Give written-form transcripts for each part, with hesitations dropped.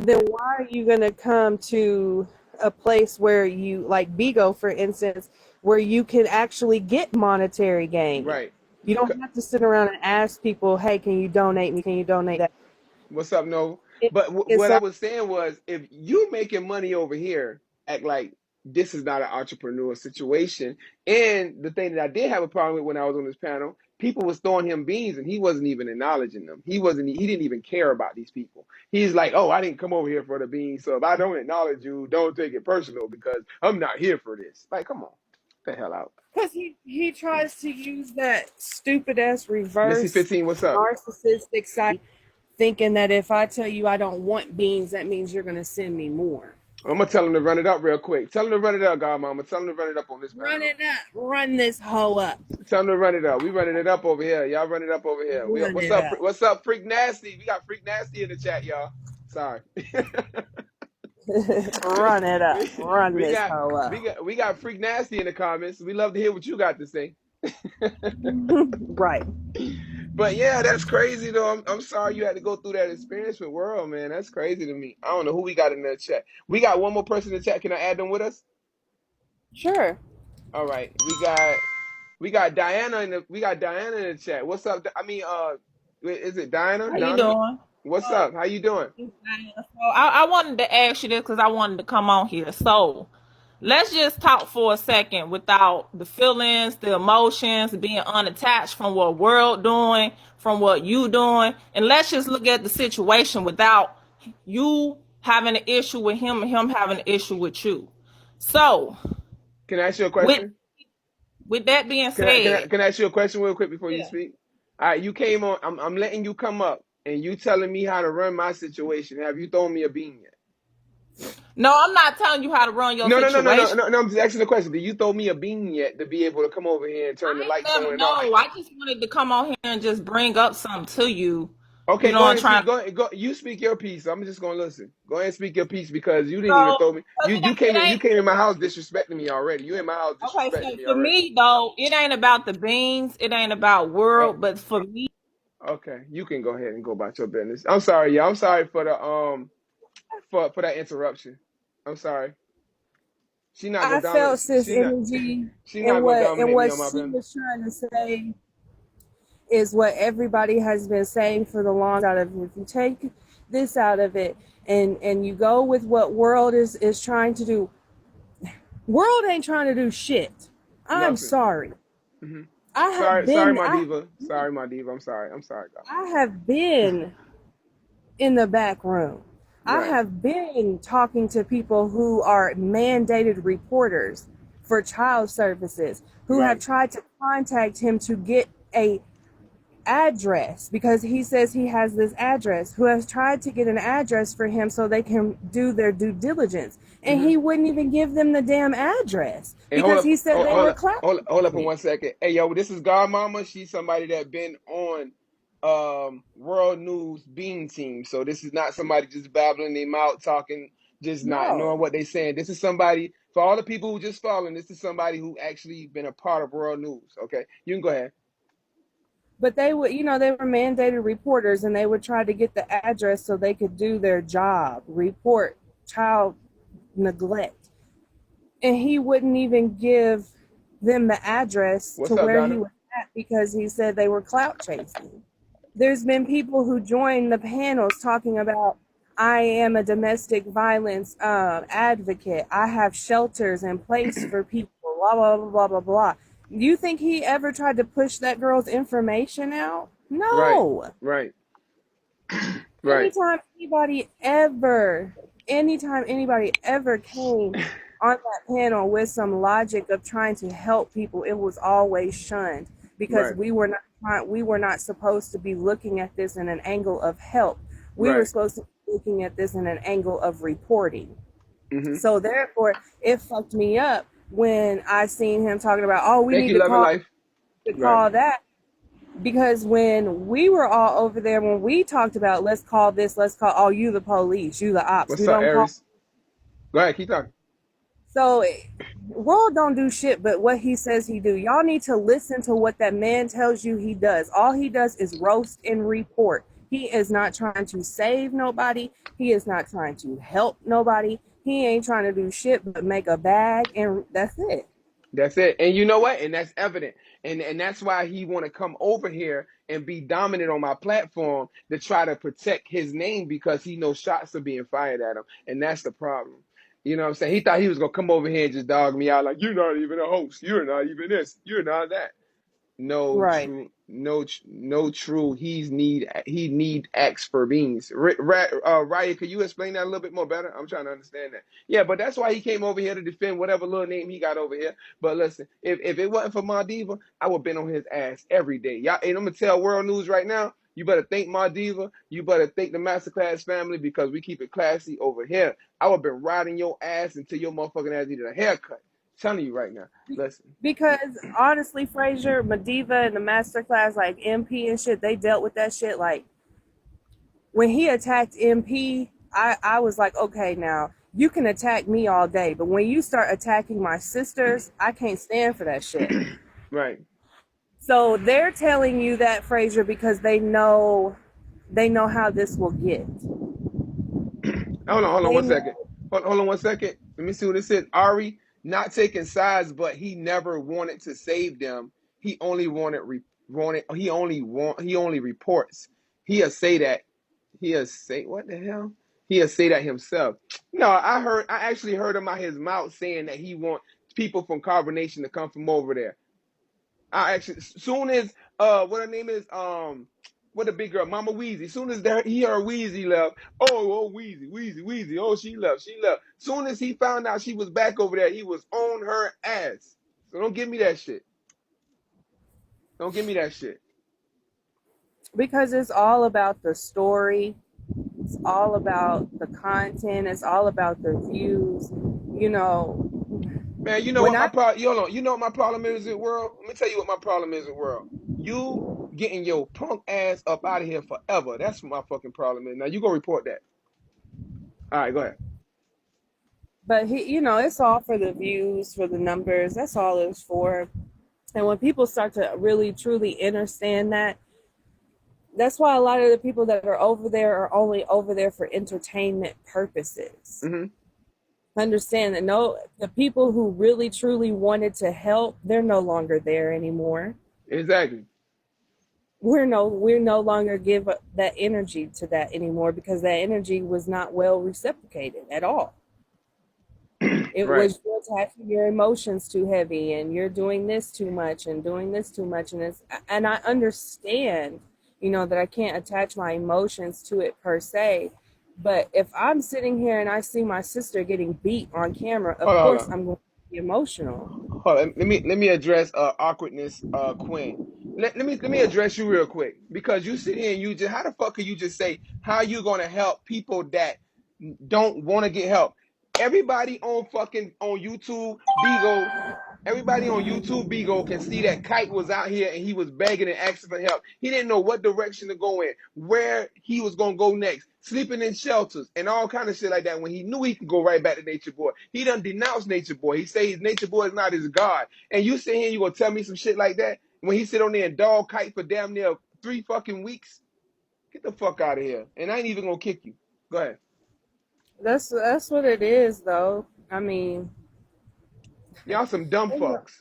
then why are you gonna come to a place where you like Bigo, for instance, where you can actually get monetary gain? Right. You don't have to sit around and ask people, "Hey, can you donate me? Can you donate that?" What's up, no? It, But it's what I so was saying was, if you making money over here, act like this is not an entrepreneur situation. And the thing that I did have a problem with when I was on this panel, people was throwing him beans and he wasn't even acknowledging them. He didn't even care about these people. He's like, oh, I didn't come over here for the beans. So if I don't acknowledge you, don't take it personal because I'm not here for this. Like, come on. Get the hell out. because he tries to use that stupid ass Missy reverse 15, what's up? narcissistic side, thinking that if I tell you I don't want beans, that means you're gonna send me more. I'm gonna tell him to run it up real quick. Tell him to run it up, Godmama. Tell him to run it up on this Run panel. it up, run this hoe up, Tell them to run it up. We running it up over here. Y'all run it up over here. run What's it up? up, What's up, Freak Nasty? We got Freak Nasty in the chat, y'all. Sorry. run it up, we, run we this got hoe up. we got Freak Nasty in the comments. We love to hear what you got to say. Right. But yeah, that's crazy though. I'm sorry you had to go through that experience with World, man. That's crazy to me. I don't know who we got in the chat. We got one more person in the chat. Can I add them with us? Sure. All right. We got Diana in the chat. What's up? I mean, is it Diana? How you Donna? doing? What's up? How you doing? So I wanted to ask you this because I wanted to come on here. So let's just talk for a second without the feelings, the emotions, being unattached from what world doing, from what you doing, and let's just look at the situation without you having an issue with him and him having an issue with you. So Can I ask you a with question? with that being Can I can I said, can I ask you a question real quick before you yeah. speak? All right, you came on. I'm letting you come up, and you telling me how to run my situation. Have you thrown me a bean yet? No, I'm not telling you how to run your No, no, no, no, no, situation. no, no. I'm just asking the question. Did you throw me a bean yet to be able to come over here and turn the I lights ain't on never and all? know. I just wanted to come on here and just bring up something to you. You Okay, know, go ahead I'm and trying. speak. Go ahead, go. You speak your piece. I'm just gonna listen. Go ahead and speak your piece because you didn't even So, throw me. 'cause You it you ain't came in my house disrespecting me already. You in my house okay. disrespecting So me for already. me though, it ain't about the beans. It ain't about Oh, world. But for me, okay. You can go ahead and go about your business. I'm sorry, yeah. I'm sorry for the for that interruption. I'm sorry. She not gonna I felt dominate. sis energy, She not gonna and dominate me what on my she panel. was trying to say is what everybody has been saying for the long out of it. If you take this out of it and you go with what world is trying to do, world ain't trying to do shit. I'm Nothing. sorry. Hmm. I have Sorry, been my I diva. Sorry, my diva. I'm sorry. I'm sorry, God. I have been in the back room. I Right. have been talking to people who are mandated reporters for child services who have Right. tried to contact him to get a address because he says he has this address, who has tried to get an address for him so they can do their due diligence, and Hmm. he wouldn't even give them the damn address And hold because up, he said they were clout hold up in chasing. 1 second. Hey, yo, this is Godmama. She's somebody that been on World News Bean Team. So this is not somebody just babbling their mouth, talking, just not knowing No, what they saying. This is somebody for all the people who just following. This is somebody who actually been a part of World News. Okay, you can go ahead. but they would, they were mandated reporters, and they would try to get the address so they could do their job, report child neglect, and he wouldn't even give them the address to What's up, where he Donna? was at because he said they were clout chasing. There's been people who joined the panels talking about, I am a domestic violence advocate. I have shelters in place for people, blah, blah, blah, blah, blah, blah. You think he ever tried to push that girl's information out? Right, No. right, right, Anytime anybody ever came on that panel with some logic of trying to help people, it was always shunned because right, we were not supposed to be looking at this in an angle of help. We were right. supposed to be looking at this in an angle of reporting. Hmm. So therefore, it fucked me up when I seen him talking about, oh, we Thank need you, Love and Life. to Right. call that, because when we were all over there, when we talked about, let's call this, let's call, oh, you the police, you the ops, we What's up, don't call. Aries? Go ahead, keep talking. So world don't do shit but what he says he do. Y'all need to listen to what that man tells you he does. All he does is roast and report. He is not trying to save nobody. He is not trying to help nobody. He ain't trying to do shit but make a bag, and that's it. That's it. And you know what? And that's evident. And that's why he want to come over here and be dominant on my platform to try to protect his name, because he knows shots are being fired at him. And that's the problem. You know what I'm saying? He thought he was gonna come over here and just dog me out like, you're not even a host. You're not even this. You're not that. No Right. true, no true. He need X for beans. Raya, could you explain that a little bit more better? I'm trying to understand that. Yeah, but that's why he came over here to defend whatever little name he got over here. But listen, if it wasn't for Madiva, I would have been on his ass every day. Y'all, and I'm gonna tell World News right now. You better thank Madiva. You better thank the Masterclass family, because we keep it classy over here. I would have been riding your ass until your motherfucking ass needed a haircut. I'm telling you right now. Listen. Because honestly, Frazier, Madiva, and the masterclass, like MP and shit, they dealt with that shit. Like when he attacked MP, I was like, okay, now you can attack me all day, but when you start attacking my sisters, I can't stand for that shit. Right. So they're telling you that, Frazier, because they know how this will get. Hold on They one know. second. Hold on one second. Let me see what it says. Ari, not taking sides, but he never wanted to save them. He only he only reports. He'll say that. He'll say what the hell? He'll say that himself. No, I actually heard him out his mouth saying that he want people from Carbonation to come from over there. I actually, soon as what her name is, what the big girl, Mama Weezy. Soon as he heard Weezy left, Weezy, oh she left. Soon as he found out she was back over there, he was on her ass. So don't give me that shit. Don't give me that shit. Because it's all about the story, it's all about the content, it's all about the views. You know, Man, you know when what my I problem? You know what my problem is in world. Let me tell you what my problem is in world. You getting your punk ass up out of here forever. That's what my fucking problem is. Now you go report that. All right, go ahead. but it's all for the views, for the numbers. That's all it's for. And when people start to really truly understand that, that's why a lot of the people that are over there are only over there for entertainment purposes. Mm-hmm. Understand that no, the people who really truly wanted to help, they're no longer there anymore. Exactly. We're no longer give that energy to that anymore, because that energy was not well reciprocated at all. It Right. was you're attaching your emotions too heavy, and you're doing this too much and doing this too much, and I understand, that I can't attach my emotions to it per se. But if I'm sitting here and I see my sister getting beat on camera, of Hold course on. I'm going to be emotional. Hold on. Let me address awkwardness, Quinn. Let me address you real quick, because you sit here and you just, how the fuck can you just say how you gonna help people that don't want to get help? Everybody on YouTube, Bigo, everybody on YouTube, Bigo can see that Kite was out here and he was begging and asking for help. He didn't know what direction to go in, where he was gonna go next, sleeping in shelters and all kind of shit like that. When he knew he could go right back to Nature Boy, he done denounced Nature Boy. He say Nature Boy is not his god. And you sit here and you gonna tell me some shit like that when he sit on there and dog Kite for damn near 3 fucking weeks? Get the fuck out of here. And I ain't even gonna kick you. Go ahead. That's what it is, though. I mean, Y'all some dumb they don't, fucks.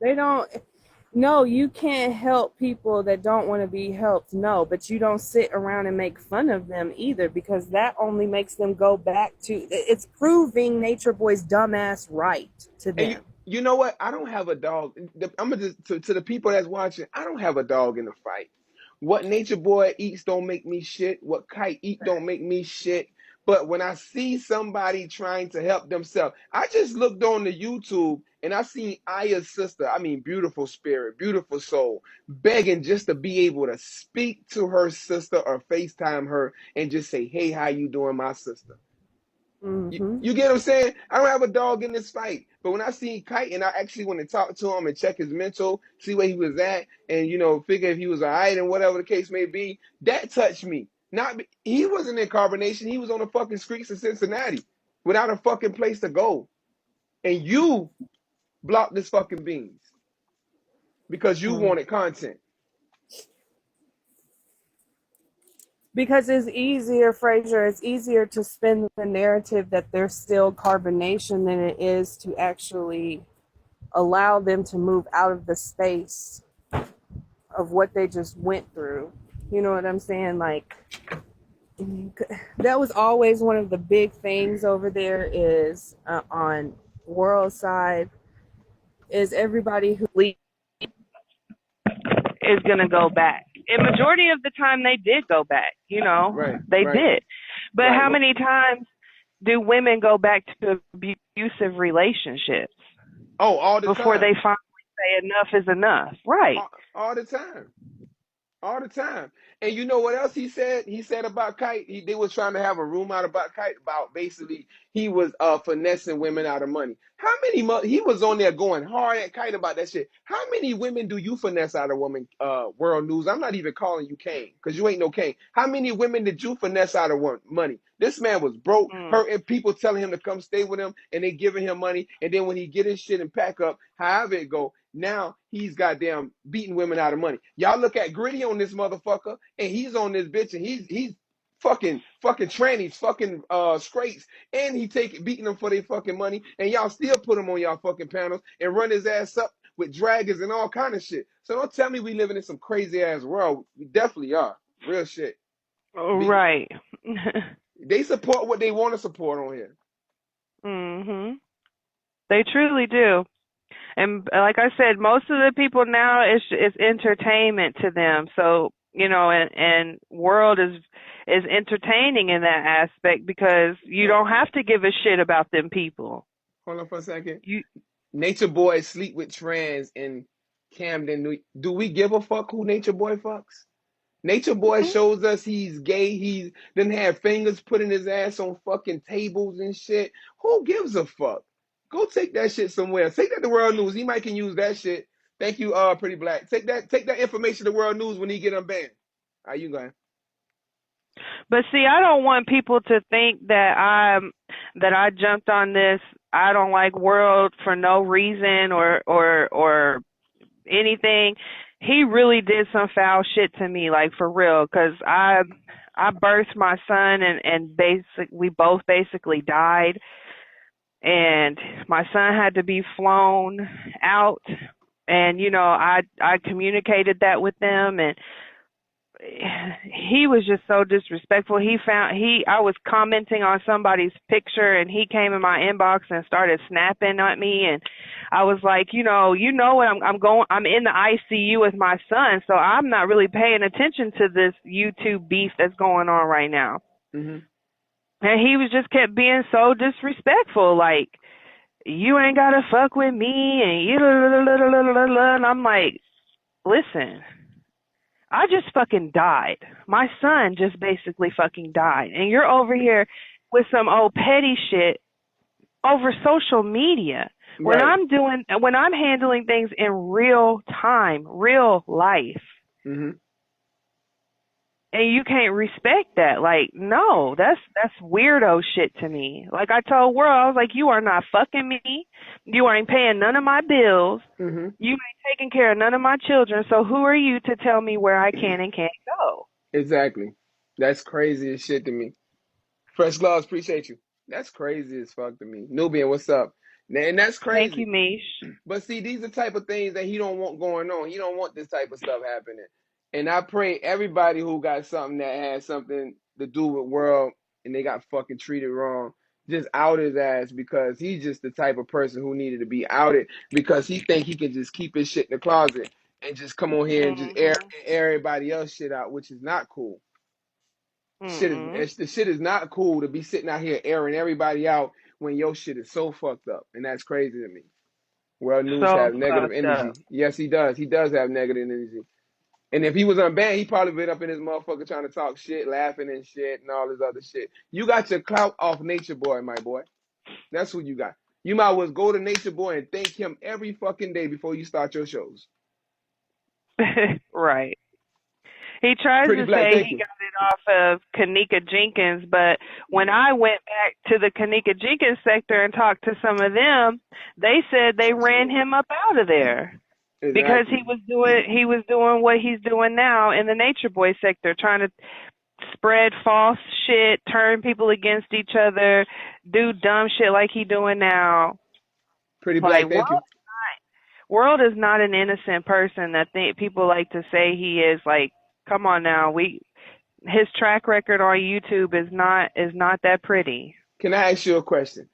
they don't. No, you can't help people that don't want to be helped. No, but you don't sit around and make fun of them either, because that only makes them go back to. It's proving Nature Boy's dumbass right to And them. you know what? I don't have a dog. I'm gonna just to the people that's watching. I don't have a dog in the fight. What Nature Boy eats don't make me shit. What Kite eat don't make me shit. But when I see somebody trying to help themselves, I just looked on the YouTube and I seen Aya's sister. I mean, beautiful spirit, beautiful soul, begging just to be able to speak to her sister or FaceTime her and just say, "Hey, how you doing, my sister?" You, Mm-hmm. you get what I'm saying? I don't have a dog in this fight. But when I see Kite and I actually want to talk to him and check his mental, see where he was at, and figure if he was all right and whatever the case may be, that touched me. Not he wasn't in carbonation. He was on the fucking streets of Cincinnati without a fucking place to go. And you blocked this fucking beans because you Mm. wanted content. Because it's easier, Frazier, it's easier to spin the narrative that there's still carbonation than it is to actually allow them to move out of the space of what they just went through. You know what I'm saying? Like, that was always one of the big things over there is on world side is everybody who leaves is going to go back. And majority of the time they did go back, you know, Right, they right, did. But right. how many times do women go back to abusive relationships Oh, all the before time. they finally say enough is enough? Right. All the time. All the time. And you know what else he said? He said about Kite, they was trying to have a room out about Kite about basically he was finessing women out of money. How many he was on there going hard at Kite about that shit. How many women do you finesse out of women? World News. I'm not even calling you Kane because you ain't no Kane. How many women did you finesse out of money? This man was broke, hurting people, telling him to come stay with him, and they giving him money. And then when he get his shit and pack up, however it go, now he's goddamn beating women out of money. Y'all look at Gritty on this motherfucker, and he's on this bitch, and he's fucking trannies, fucking scrapes, and he beating them for their fucking money, and y'all still put him on y'all fucking panels and run his ass up with dragons and all kind of shit. So don't tell me we living in some crazy ass world. We definitely are. Real shit. Right. They support what they want to support on here. They truly do. And like I said, most of the people now it's entertainment to them. So, you know, and world is entertaining in that aspect because you don't have to give a shit about them people. Hold on for a second. You Nature Boy sleep with trans in Camden. Do we give a fuck who Nature Boy fucks? Nature Boy shows us he's gay. He didn't have fingers put in his ass on fucking tables and shit. Who gives a fuck? Go take that shit somewhere. Take that to World News. He might can use that shit. Thank you, Pretty Black. Take that information to World News when he get unbanned. How you going? But see, I don't want people to think that I jumped on this I don't like world for no reason or anything. He really did some foul shit to me, like for real, because I birthed my son and we both basically died, and my son had to be flown out, and you know I communicated that with them, and he was just so disrespectful. I was commenting on somebody's picture and he came in my inbox and started snapping at me, and I was like, you know what, I'm in the ICU with my son, so I'm not really paying attention to this YouTube beef that's going on right now. Mm-hmm. And he was just kept being so disrespectful, like, you ain't gotta fuck with me and you and I'm like, listen, I just fucking died. My son just basically fucking died. And you're over here with some old petty shit over social media. When Right. I'm handling things in real time, real life. Mm-hmm. And you can't respect that. Like, no, that's weirdo shit to me. Like I told World, I was like, you are not fucking me. You ain't paying none of my bills. Mm-hmm. You ain't taking care of none of my children. So who are you to tell me where I can and can't go? Exactly. That's crazy as shit to me. Fresh Gloves, appreciate you. That's crazy as fuck to me. Nubian, what's up? And that's Thank you, crazy. Mish. But see, these are the type of things that he don't want going on. He don't want this type of stuff happening. And I pray everybody who got something that has something to do with world and they got fucking treated wrong, just out his ass, because he's just the type of person who needed to be outed because he think he can just keep his shit in the closet and just come on here and just air everybody else shit out, which is not cool. The shit is not cool to be sitting out here airing everybody out when your shit is so fucked up, and that's crazy to me. World News So have negative fucked energy. up. Yes, he does. He does have negative energy. And if he was unbanned, he probably been up in his motherfucker trying to talk shit, laughing and shit, and all this other shit. You got your clout off Nature Boy, my boy. That's who you got. You might as well go to Nature Boy and thank him every fucking day before you start your shows. Right. He tries Pretty to Black, say thank he you. got it off of Kanika Jenkins, but when I went back to the Kanika Jenkins sector and talked to some of them, they said they ran him up out of there because Exactly. he was doing what he's doing now in the Nature Boy sector, trying to spread false shit, turn people against each other, do dumb shit like he doing now. Pretty Like black, thank you. World is not an innocent person that think people like to say he is. Like, come on now, his track record on YouTube is not that pretty. Can I ask you a question?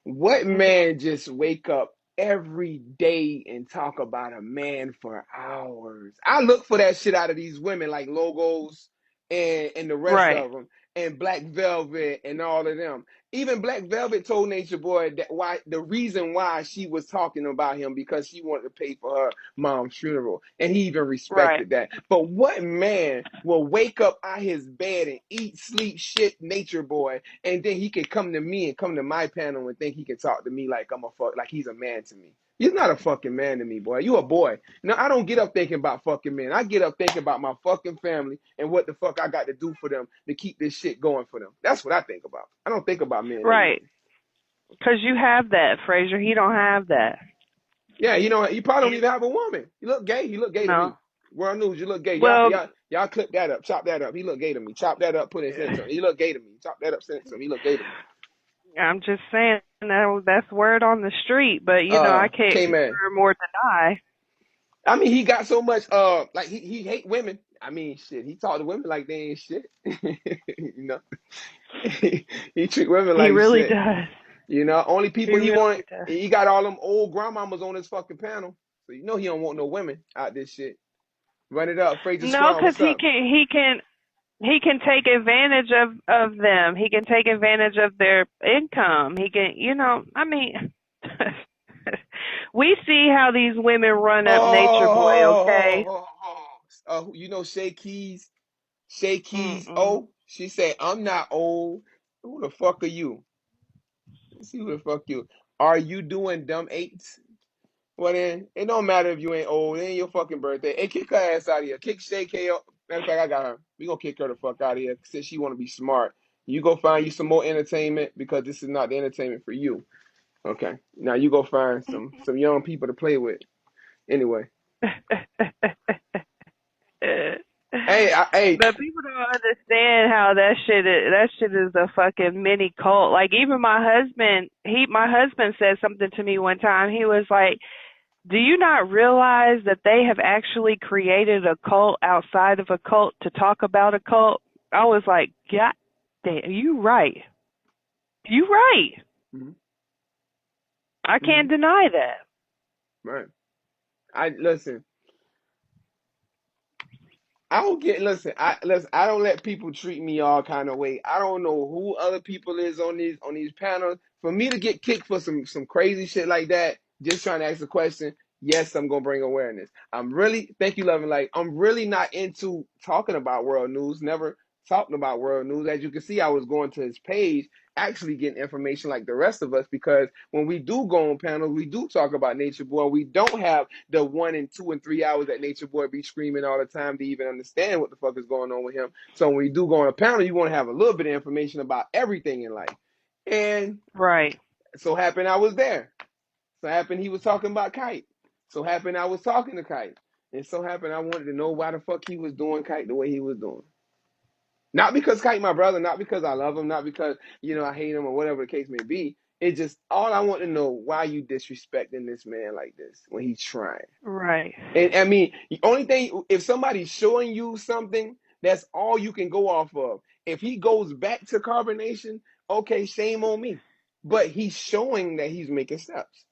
What Mhm. man just wake up every day and talk about a man for hours? I look for that shit out of these women like Logos and the rest Right, of them and Black Velvet and all of them. Even Black Velvet told Nature Boy that why the reason why she was talking about him because she wanted to pay for her mom's funeral, and he even right. respected that. But what man will wake up out his bed and eat, sleep, shit, Nature Boy, and then he can come to me and come to my panel and think he can talk to me like I'm a fuck, like he's a man to me? He's not a fucking man to me, boy. You a boy. No, I don't get up thinking about fucking men. I get up thinking about my fucking family and what the fuck I got to do for them to keep this shit going for them. That's what I think about. I don't think about men anymore. Right. Because you have that, Frazier. He don't have that. Yeah, you know, you probably don't And even have a woman. You look gay. You look gay to no. me. World News, you look gay. Y'all, Well, y'all, y'all clip that up. Chop that up. He look gay to me. Chop that up. Put it in. He look gay to me. Chop that up. Send it to him. He look gay to me. I'm just saying that's word on the street, but I can't K-Man. confirm or deny. I mean, he got so much like he hate women. I mean, shit, he talk to women like they ain't shit. you know, he treat women He like really shit. does. You know, only He people he want. really does. He got all them old grandmamas on his fucking panel, so you know he don't want no women out this shit. Run it up, Fraser No, Strong. because What's up? he can take advantage of them. He can take advantage of their income. He can, I mean, we see how these women run up Nature Boy. Okay. You know Shay Keys. Shay Keys. Mm-mm. Oh, she said, "I'm not old. Who the fuck are you? Let's see who the fuck you. Are you doing dumb eights? Well then, it don't matter if you ain't old. It ain't your fucking birthday. Hey, kick her ass out of here. Kick Shay K. Matter of fact, I got her. We gonna kick her the fuck out of here since she wanna be smart. You go find you some more entertainment because this is not the entertainment for you. Okay. Now you go find some young people to play with. Anyway. Hey, But people don't understand how that shit is a fucking mini cult. Like even my husband said something to me one time. He was like, "Do you not realize that they have actually created a cult outside of a cult to talk about a cult?" I was like, "God damn, you right. You right. mhm, I can't mhm, deny that." right. I listen. I don't get listen. I don't let people treat me all kind of way. I don't know who other people is on these panels. For me to get kicked for some crazy shit like that, just trying to ask a question. Yes, I'm gonna bring awareness. I'm really thank you, Loving Light. I'm really not into talking about world news. Never talking about world news. As you can see, I was going to his page, actually getting information like the rest of us, because when we do go on panels, we do talk about Nature Boy. We don't have the 1 and 2 and 3 hours that Nature Boy be screaming all the time to even understand what the fuck is going on with him. So when we do go on a panel, you want to have a little bit of information about everything in life. And Right. so happened I was there. So happened he was talking about Kite. So happened I was talking to Kite. And so happened I wanted to know why the fuck he was doing Kite the way he was doing. Not because Kite my brother, not because I love him, not because, I hate him or whatever the case may be. It just all I want to know why you disrespecting this man like this when he's trying. Right. And I mean, the only thing, if somebody's showing you something, that's all you can go off of. If he goes back to carbonation, okay, shame on me. But he's showing that he's making steps.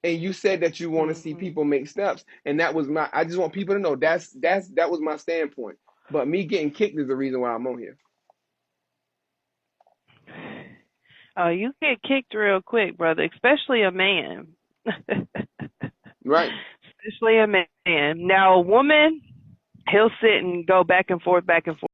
And you said that you want to see Mhm. people make steps, and that was I just want people to know that was my standpoint. But me getting kicked is the reason why I'm on here. Oh, you get kicked real quick, brother, especially a man. Right. Especially a man. Now, a woman, he'll sit and go back and forth, back and forth.